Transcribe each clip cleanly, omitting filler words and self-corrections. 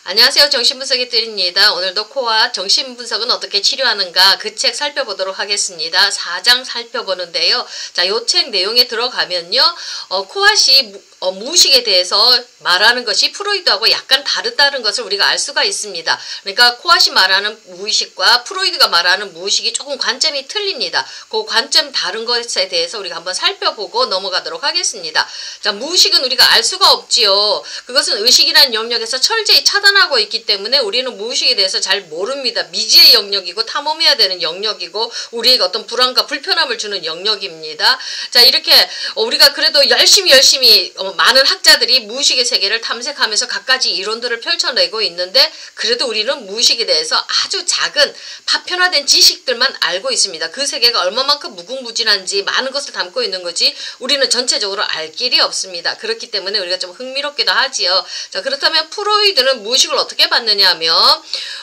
안녕하세요. 정신분석의 뜰입니다. 오늘도 코와 정신분석은 어떻게 치료하는가 그 책 살펴보도록 하겠습니다. 4장 살펴보는데요. 자, 요 책 내용에 들어가면요. 코앗이 무의식에 대해서 말하는 것이 프로이드하고 약간 다르다는 것을 우리가 알 수가 있습니다. 그러니까 코앗이 말하는 무의식과 프로이드가 말하는 무의식이 조금 관점이 틀립니다. 그 관점 다른 것에 대해서 우리가 한번 살펴보고 넘어가도록 하겠습니다. 자, 무의식은 우리가 알 수가 없지요. 그것은 의식이라는 영역에서 철저히 차단하고 있기 때문에 우리는 무의식에 대해서 잘 모릅니다. 미지의 영역이고 탐험해야 되는 영역이고 우리에게 어떤 불안과 불편함을 주는 영역입니다. 자, 이렇게 우리가 그래도 열심히 많은 학자들이 무의식의 세계를 탐색하면서 갖가지 이론들을 펼쳐내고 있는데 그래도 우리는 무의식에 대해서 아주 작은 파편화된 지식들만 알고 있습니다. 그 세계가 얼마만큼 무궁무진한지 많은 것을 담고 있는 거지 우리는 전체적으로 알 길이 없습니다. 그렇기 때문에 우리가 좀 흥미롭기도 하지요. 자, 그렇다면 프로이드는 무의식을 어떻게 봤느냐 하면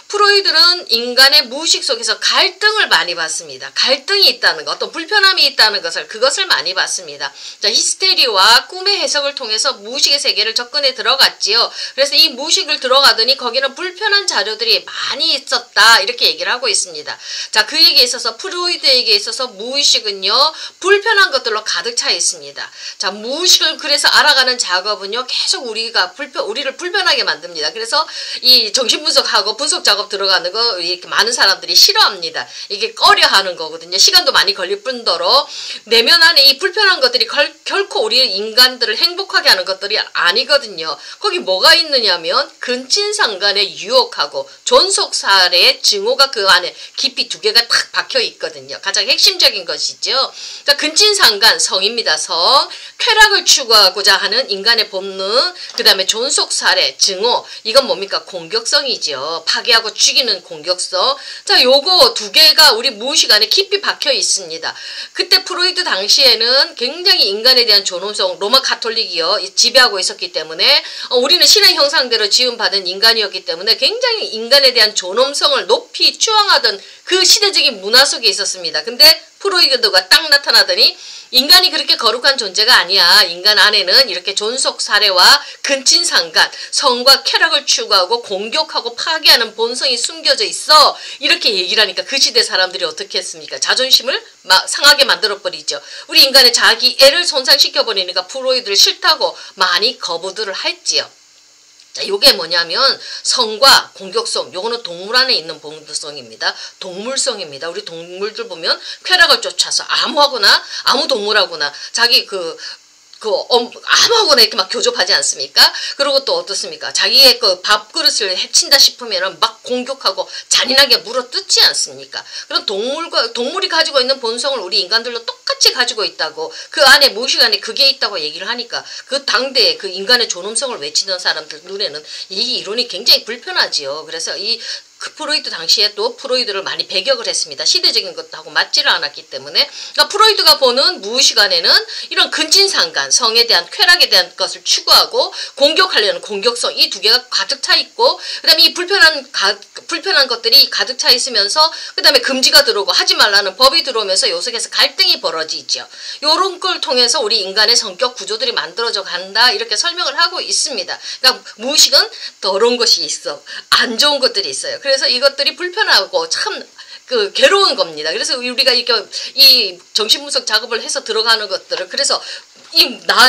프로이드는 인간의 무의식 속에서 갈등을 많이 봤습니다. 갈등이 있다는 것, 어떤 불편함이 있다는 그것을 많이 봤습니다. 자, 히스테리와 꿈의 해석을 통해서 무의식의 세계를 접근해 들어갔지요. 그래서 이 무의식을 들어가더니 거기는 불편한 자료들이 많이 있었다 이렇게 얘기를 하고 있습니다. 자, 그 얘기에 있어서 프로이드에게 있어서 무의식은요 불편한 것들로 가득 차 있습니다. 자, 무의식을 그래서 알아가는 작업은요 계속 우리를 불편하게 만듭니다. 그래서 이 정신분석하고 분석 작업 들어가는 거 이렇게 많은 사람들이 싫어합니다. 이게 꺼려하는 거거든요. 시간도 많이 걸릴 뿐더러 내면 안에 이 불편한 것들이 결코 우리 인간들을 행복하게 하는 것들이 아니거든요. 거기 뭐가 있느냐면 근친상간의 유혹하고 존속사례의 증오가 그 안에 깊이 두 개가 탁 박혀 있거든요. 가장 핵심적인 것이죠. 자, 근친상간 성입니다. 성. 쾌락을 추구하고자 하는 인간의 본능, 그 다음에 존속사례, 증오, 이건 뭡니까? 공격성이죠. 파괴하고 죽이는 공격성. 자, 요거 두 개가 우리 무의식 안에 깊이 박혀 있습니다. 그때 프로이드 당시에는 굉장히 인간에 대한 존엄성, 로마 가톨릭이요, 지배하고 있었기 때문에 우리는 신의 형상대로 지음받은 인간이었기 때문에 굉장히 인간에 대한 존엄성을 높이 추앙하던 그 시대적인 문화 속에 있었습니다. 근데 프로이드가 딱 나타나더니 인간이 그렇게 거룩한 존재가 아니야. 인간 안에는 이렇게 존속 사례와 근친상간, 성과 쾌락을 추구하고 공격하고 파괴하는 본성이 숨겨져 있어. 이렇게 얘기를 하니까 그 시대 사람들이 어떻게 했습니까? 자존심을 상하게 만들어버리죠. 우리 인간의 자기 애를 손상시켜버리니까 프로이드를 싫다고 많이 거부들을 했지요. 자, 요게 뭐냐면 성과 공격성, 요거는 동물 안에 있는 본성입니다. 동물성입니다. 우리 동물들 보면 쾌락을 쫓아서 아무 동물하거나 자기 아무거나 이렇게 막 교접하지 않습니까? 그리고 또 어떻습니까? 자기의 그 밥그릇을 해친다 싶으면은 막 공격하고 잔인하게 물어뜯지 않습니까? 그런 동물이 가지고 있는 본성을 우리 인간들도 똑같이 가지고 있다고, 그 안에 무의식 안에 그게 있다고 얘기를 하니까 그 당대에 그 인간의 존엄성을 외치던 사람들 눈에는 이 이론이 굉장히 불편하지요. 그래서 프로이드 당시에 또 프로이드를 많이 배격을 했습니다. 시대적인 것하고 맞지를 않았기 때문에. 그러니까 프로이드가 보는 무의식 안에는 이런 근친상간, 성에 대한 쾌락에 대한 것을 추구하고 공격하려는 공격성, 이 두 개가 가득 차 있고, 그 다음에 이 불편한 것들이 가득 차 있으면서 그 다음에 금지가 들어오고 하지 말라는 법이 들어오면서 요 속에서 갈등이 벌어지죠. 요런 걸 통해서 우리 인간의 성격 구조들이 만들어져 간다 이렇게 설명을 하고 있습니다. 그러니까 무의식은 더러운 것이 있어, 안 좋은 것들이 있어요. 그래서 이것들이 불편하고 참 괴로운 겁니다. 그래서 우리가 이 정신분석 작업을 해서 들어가는 것들을, 그래서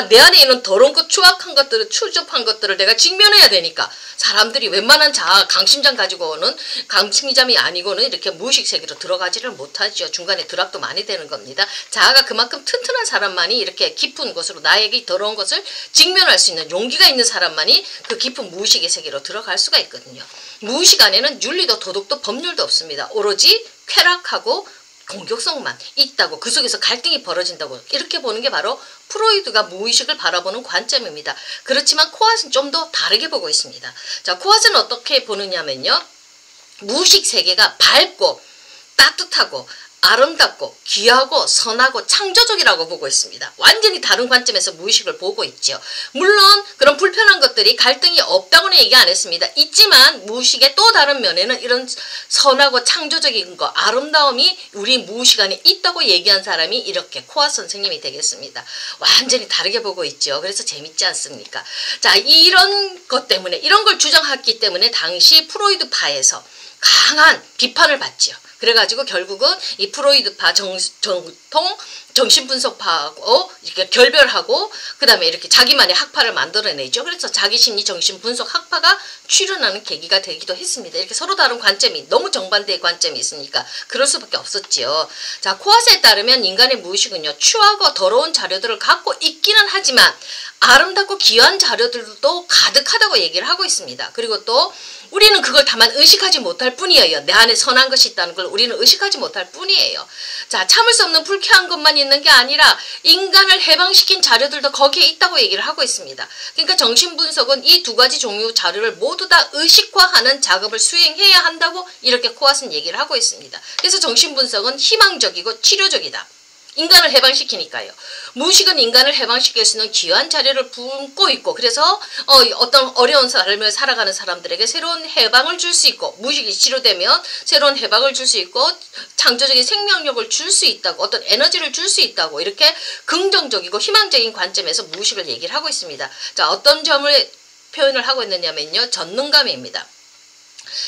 내 안에 있는 더러운 것, 추악한 것들을, 추접한 것들을 내가 직면해야 되니까 사람들이 웬만한 강심장 가지고는, 강심장이 아니고는 이렇게 무의식 세계로 들어가지를 못하죠. 중간에 드랍도 많이 되는 겁니다. 자아가 그만큼 튼튼한 사람만이 이렇게 깊은 곳으로 나에게 더러운 것을 직면할 수 있는 용기가 있는 사람만이 그 깊은 무의식의 세계로 들어갈 수가 있거든요. 무의식 안에는 윤리도 도덕도 법률도 없습니다. 오로지 쾌락하고 공격성만 있다고, 그 속에서 갈등이 벌어진다고, 이렇게 보는 게 바로 프로이드가 무의식을 바라보는 관점입니다. 그렇지만 코앗은 좀 더 다르게 보고 있습니다. 자, 코앗은 어떻게 보느냐면요, 무의식 세계가 밝고 따뜻하고 아름답고 귀하고 선하고 창조적이라고 보고 있습니다. 완전히 다른 관점에서 무의식을 보고 있죠. 물론 그런 불편한 것들이 갈등이 없다고는 얘기 안 했습니다. 있지만 무의식의 또 다른 면에는 이런 선하고 창조적인 거, 아름다움이 우리 무의식 안에 있다고 얘기한 사람이 이렇게 코아 선생님이 되겠습니다. 완전히 다르게 보고 있죠. 그래서 재밌지 않습니까? 자, 이런 것 때문에, 이런 걸 주장했기 때문에 당시 프로이드파에서 강한 비판을 받지요. 그래가지고 결국은 이 프로이드파 정통 정신분석파하고 이렇게 결별하고 그 다음에 이렇게 자기만의 학파를 만들어내죠. 그래서 자기심리 정신분석 학파가 출현하는 계기가 되기도 했습니다. 이렇게 서로 다른 관점이, 너무 정반대의 관점이 있으니까 그럴 수밖에 없었지요. 자, 코아스에 따르면 인간의 무의식은요, 추하고 더러운 자료들을 갖고 있기는 하지만 아름답고 귀한 자료들도 가득하다고 얘기를 하고 있습니다. 그리고 또 우리는 그걸 다만 의식하지 못할 뿐이에요. 내 안에 선한 것이 있다는 걸 우리는 의식하지 못할 뿐이에요. 자, 참을 수 없는 불쾌한 것만 있는 게 아니라 인간을 해방시킨 자료들도 거기에 있다고 얘기를 하고 있습니다. 그러니까 정신분석은 이 두 가지 종류 자료를 모두 다 의식화하는 작업을 수행해야 한다고 이렇게 코아스는 얘기를 하고 있습니다. 그래서 정신분석은 희망적이고 치료적이다. 인간을 해방시키니까요. 무의식은 인간을 해방시킬 수 있는 귀한 자료를 품고 있고, 그래서 어떤 어려운 삶을 살아가는 사람들에게 새로운 해방을 줄 수 있고, 무의식이 치료되면 새로운 해방을 줄 수 있고 창조적인 생명력을 줄 수 있다고, 어떤 에너지를 줄 수 있다고, 이렇게 긍정적이고 희망적인 관점에서 무의식을 얘기를 하고 있습니다. 자, 어떤 점을 표현을 하고 있느냐면요, 전능감입니다.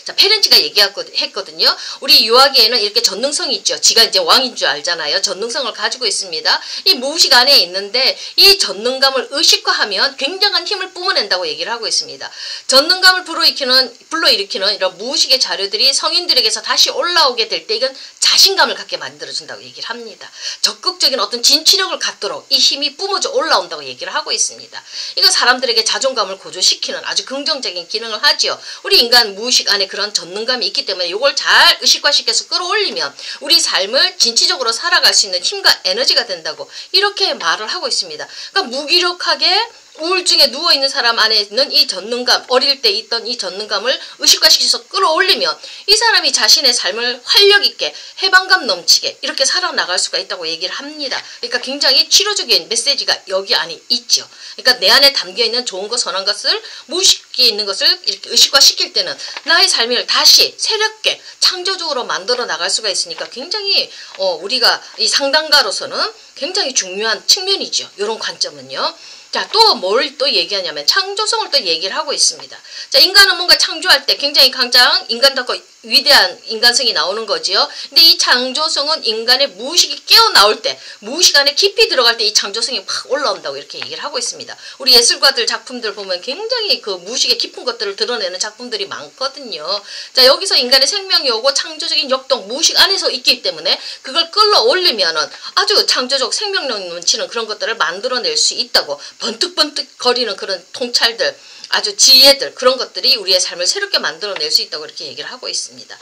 자, 페렌치가 얘기했거든요. 우리 유아기에는 이렇게 전능성이 있죠. 지가 이제 왕인 줄 알잖아요. 전능성을 가지고 있습니다. 이 무의식 안에 있는데 이 전능감을 의식화하면 굉장한 힘을 뿜어낸다고 얘기를 하고 있습니다. 전능감을 불러일으키는 이런 무의식의 자료들이 성인들에게서 다시 올라오게 될 때 이건 자신감을 갖게 만들어준다고 얘기를 합니다. 적극적인 어떤 진취력을 갖도록 이 힘이 뿜어져 올라온다고 얘기를 하고 있습니다. 이거 사람들에게 자존감을 고조시키는 아주 긍정적인 기능을 하지요. 우리 인간 무의식 안에 그런 전능감이 있기 때문에 이걸 잘 의식화시켜서 끌어올리면 우리 삶을 진취적으로 살아갈 수 있는 힘과 에너지가 된다고 이렇게 말을 하고 있습니다. 그러니까 무기력하게 우울증에 누워있는 사람 안에 있는 이 전능감, 어릴 때 있던 이 전능감을 의식화시켜서 끌어올리면 이 사람이 자신의 삶을 활력있게 해방감 넘치게 이렇게 살아나갈 수가 있다고 얘기를 합니다. 그러니까 굉장히 치료적인 메시지가 여기 안에 있죠. 그러니까 내 안에 담겨있는 좋은 것, 선한 것을, 무의식에 있는 것을 이렇게 의식화시킬 때는 나의 삶을 다시 새롭게 창조적으로 만들어 나갈 수가 있으니까 굉장히 우리가 이 상담가로서는 굉장히 중요한 측면이죠. 이런 관점은요. 자, 또 뭘 또 얘기하냐면 창조성을 또 얘기를 하고 있습니다. 자, 인간은 뭔가 창조할 때 굉장히 강장 인간답고 위대한 인간성이 나오는 거지요. 근데 이 창조성은 인간의 무의식이 깨어나올 때, 무의식 안에 깊이 들어갈 때 이 창조성이 팍 올라온다고 이렇게 얘기를 하고 있습니다. 우리 예술가들 작품들 보면 굉장히 그 무의식의 깊은 것들을 드러내는 작품들이 많거든요. 자, 여기서 인간의 생명이 오고 창조적인 역동, 무의식 안에서 있기 때문에 그걸 끌어올리면은 아주 창조적 생명력 넘치는 그런 것들을 만들어낼 수 있다고, 번뜩번뜩 거리는 그런 통찰들, 아주 지혜들, 그런 것들이 우리의 삶을 새롭게 만들어낼 수 있다고 이렇게 얘기를 하고 있습니다.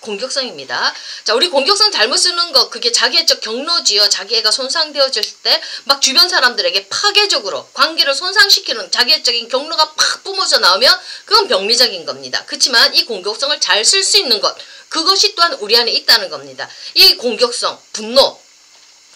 공격성입니다. 자, 우리 공격성 잘못 쓰는 거, 그게 자기애적 경로지요. 자기애가 손상되어질 때 막 주변 사람들에게 파괴적으로 관계를 손상시키는 자기애적인 경로가 팍 뿜어져 나오면 그건 병리적인 겁니다. 그렇지만 이 공격성을 잘 쓸 수 있는 것, 그것이 또한 우리 안에 있다는 겁니다. 이 공격성, 분노,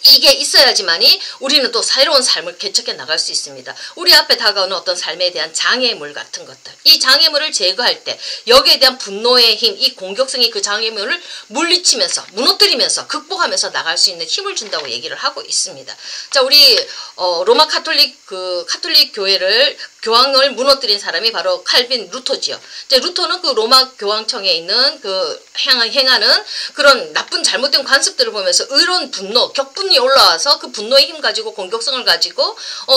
이게 있어야지만이 우리는 또 새로운 삶을 개척해 나갈 수 있습니다. 우리 앞에 다가오는 어떤 삶에 대한 장애물 같은 것들, 이 장애물을 제거할 때 여기에 대한 분노의 힘, 이 공격성이 그 장애물을 물리치면서 무너뜨리면서 극복하면서 나갈 수 있는 힘을 준다고 얘기를 하고 있습니다. 자, 우리 로마 카톨릭 교회를 교황을 무너뜨린 사람이 바로 칼빈 루터지요. 이제 루터는 그 로마 교황청에 있는 그 행하는 그런 나쁜 잘못된 관습들을 보면서 의로운 분노, 격분이 올라와서 그 분노의 힘 가지고 공격성을 가지고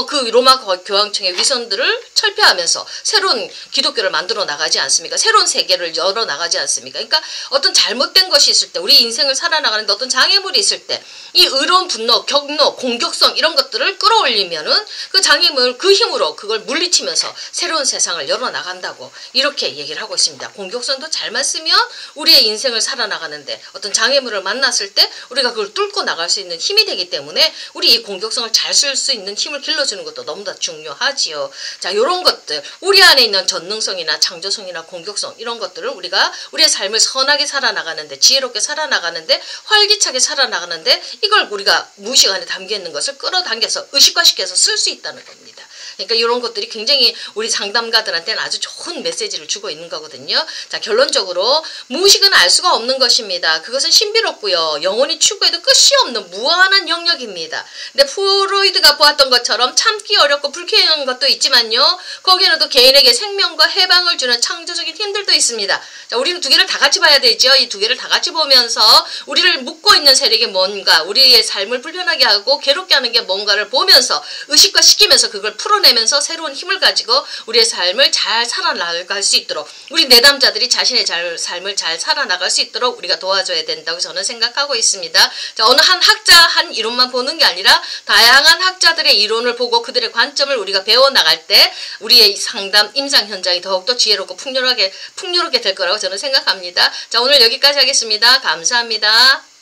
그 로마 교황청의 위선들을 철폐하면서 새로운 기독교를 만들어 나가지 않습니까? 새로운 세계를 열어 나가지 않습니까? 그러니까 어떤 잘못된 것이 있을 때, 우리 인생을 살아나가는데 어떤 장애물이 있을 때 이 의로운 분노, 격노, 공격성 이런 것들을 끌어올리면은 그 장애물, 그 힘으로 그걸 물리치면서 새로운 세상을 열어 나간다고 이렇게 얘기를 하고 있습니다. 공격성도 잘만 쓰면 우리의 인생을 살아나가는데 어떤 장애물을 만났을 때 우리가 그걸 뚫고 나갈 수 있는 힘이 되기 때문에 우리 이 공격성을 잘 쓸 수 있는 힘을 길러주는 것도 너무나 중요하지요. 자, 요런 것들, 우리 안에 있는 전능성이나 창조성이나 공격성, 이런 것들을 우리가 우리의 삶을 선하게 살아나가는데, 지혜롭게 살아나가는데, 활기차게 살아나가는데, 이걸 우리가 무의식 안에 담겨있는 것을 끌어당겨서 의식화시켜서 쓸 수 있다는 겁니다. 그러니까 이런 것들이 굉장히 우리 상담가들한테는 아주 좋은 메시지를 주고 있는 거거든요. 자, 결론적으로 무의식은 알 수가 없는 것입니다. 그것은 신비롭고요. 영원히 추구해도 끝이 없는 무한한 영역입니다. 근데 프로이드가 보았던 것처럼 참기 어렵고 불쾌한 것도 있지만요. 거기에는 또 개인에게 생명과 해방을 주는 창조적인 힘들도 있습니다. 자, 우리는 두 개를 다 같이 봐야 되죠. 이 두 개를 다 같이 보면서 우리를 묶고 있는 세력이 뭔가, 우리의 삶을 불편하게 하고 괴롭게 하는 게 뭔가를 보면서 의식화시키면서 그걸 풀어내면서 새로운 힘을 가지고 우리의 삶을 잘 살아나갈 수 있도록, 우리 내담자들이 자신의 삶을 잘 살아나갈 수 있도록 우리가 도와줘야 된다고 저는 생각하고 있습니다. 자, 어느 한 학자 한 이론만 보는 게 아니라 다양한 학자들의 이론을 보고 그들의 관점을 우리가 배워나갈 때 우리의 상담 임상 현장이 더욱더 지혜롭고 풍요롭게 될 거라고 저는 생각합니다. 자, 오늘 여기까지 하겠습니다. 감사합니다.